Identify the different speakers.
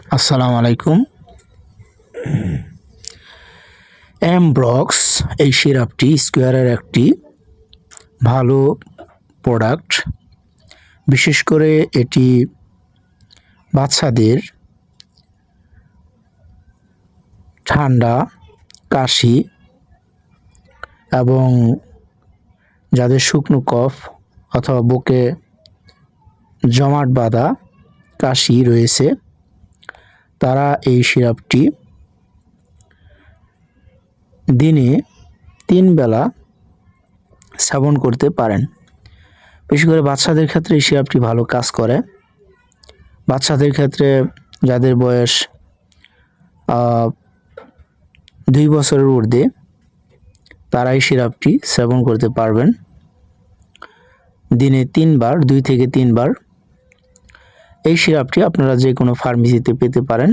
Speaker 1: আসসালামু আলাইকুম। এমব্রক্স এই সিরাপটি স্কোয়ারের একটি ভালো প্রোডাক্ট। বিশেষ করে এটি বাচ্চাদের ঠান্ডা, কাশি এবং যাদের শুকনো কফ অথবা বুকে জমাট বাঁধা কাশি রয়েছে, তারা এই সিরাপটি দিনে 3 বেলা সেবন করতে পারেন। বিশেষ করে বাচ্চাদের ক্ষেত্রে এই সিরাপটি ভালো কাজ করে। বাচ্চাদের ক্ষেত্রে যাদের বয়স 2 বছরের ঊর্ধ্বে, তারা এই সিরাপটি সেবন করতে পারবেন দিনে 3 বার, 2 থেকে 3 বার। এই সিরাপটি আপনারা যে কোনো ফার্মেসিতে পেতে পারেন।